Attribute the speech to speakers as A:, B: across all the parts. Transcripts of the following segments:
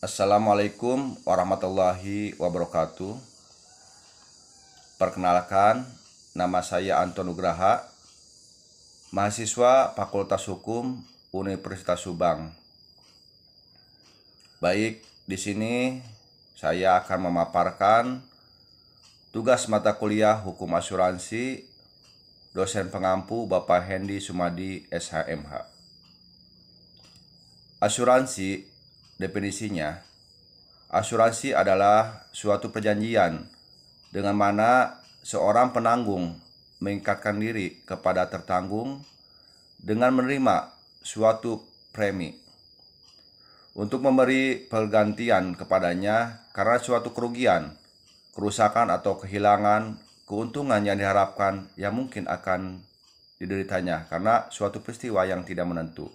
A: Assalamualaikum warahmatullahi wabarakatuh. Perkenalkan, nama saya Anton Nugraha, mahasiswa Fakultas Hukum Universitas Subang. Baik, di sini saya akan memaparkan tugas mata kuliah Hukum Asuransi dosen pengampu Bapak Hendy Sumadi SHMH. Asuransi, definisinya, asuransi adalah suatu perjanjian dengan mana seorang penanggung mengikatkan diri kepada tertanggung dengan menerima suatu premi untuk memberi pergantian kepadanya karena suatu kerugian, kerusakan atau kehilangan keuntungan yang diharapkan yang mungkin akan dideritanya karena suatu peristiwa yang tidak menentu.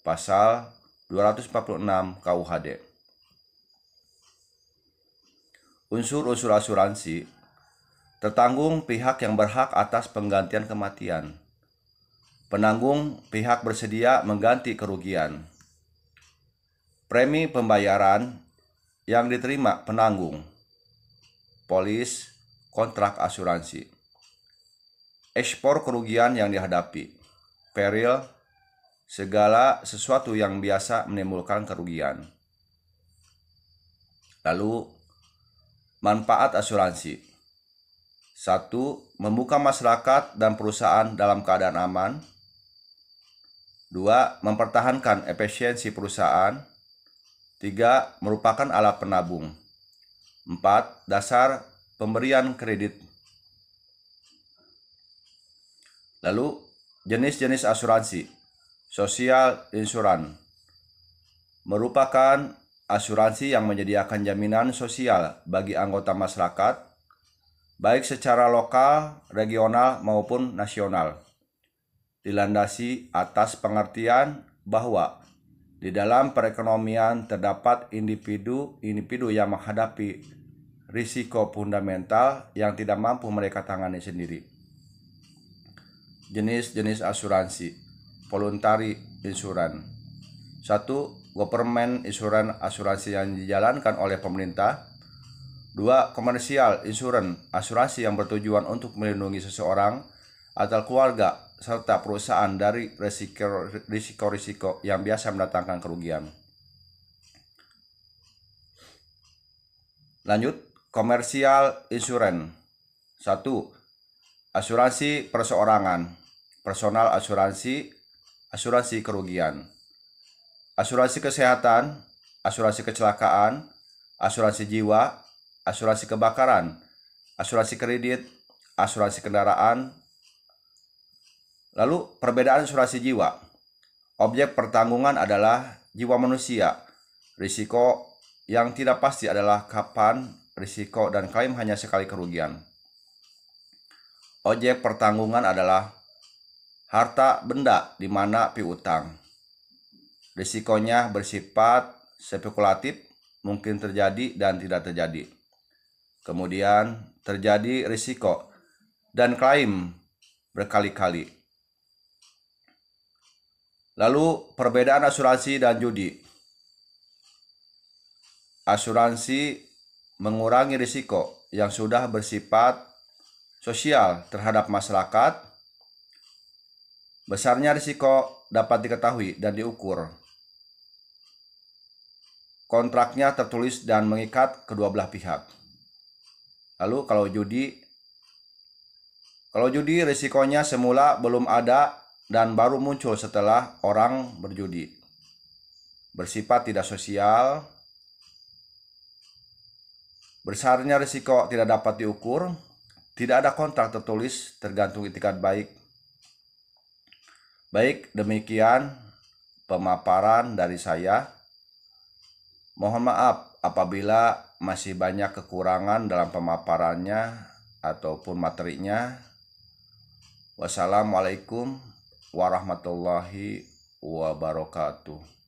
A: Pasal 246 KUHD. Unsur-unsur asuransi: tertanggung pihak yang berhak atas penggantian kematian. Penanggung pihak bersedia mengganti kerugian. Premi pembayaran yang diterima penanggung. Polis kontrak asuransi. Ekspor kerugian yang dihadapi. Peril segala sesuatu yang biasa menimbulkan kerugian. Lalu, manfaat asuransi. 1. Membuka masyarakat dan perusahaan dalam keadaan aman. 2. Mempertahankan efisiensi perusahaan. 3. Merupakan alat penabung. 4. Dasar pemberian kredit. Lalu, jenis-jenis asuransi. Social insurance merupakan asuransi yang menyediakan jaminan sosial bagi anggota masyarakat, baik secara lokal, regional, maupun nasional, dilandasi atas pengertian bahwa di dalam perekonomian terdapat individu yang menghadapi risiko fundamental yang tidak mampu mereka tangani sendiri. Jenis-jenis asuransi. Voluntary insurance. 1. Government insurance, asuransi yang dijalankan oleh pemerintah. 2. Commercial insurance, asuransi yang bertujuan untuk melindungi seseorang atau keluarga serta perusahaan dari risiko-risiko yang biasa mendatangkan kerugian. Lanjut, commercial insurance. 1. Asuransi perseorangan, personal asuransi, asuransi kerugian, asuransi kesehatan, asuransi kecelakaan, asuransi jiwa, asuransi kebakaran, asuransi kredit, asuransi kendaraan. Lalu perbedaan asuransi jiwa. Objek pertanggungan adalah jiwa manusia. Risiko yang tidak pasti adalah kapan risiko dan klaim hanya sekali kerugian. Objek pertanggungan adalah harta benda di mana piutang. Risikonya bersifat spekulatif, mungkin terjadi dan tidak terjadi. Kemudian terjadi risiko dan klaim berkali-kali. Lalu perbedaan asuransi dan judi. Asuransi mengurangi risiko yang sudah bersifat sosial terhadap masyarakat. Besarnya risiko dapat diketahui dan diukur. Kontraknya tertulis dan mengikat kedua belah pihak. Lalu kalau judi risikonya semula belum ada dan baru muncul setelah orang berjudi. Bersifat tidak sosial. Besarnya risiko tidak dapat diukur. Tidak ada kontrak tertulis tergantung itikat baik. Baik, demikian pemaparan dari saya. Mohon maaf apabila masih banyak kekurangan dalam pemaparannya ataupun materinya. Wassalamualaikum warahmatullahi wabarakatuh.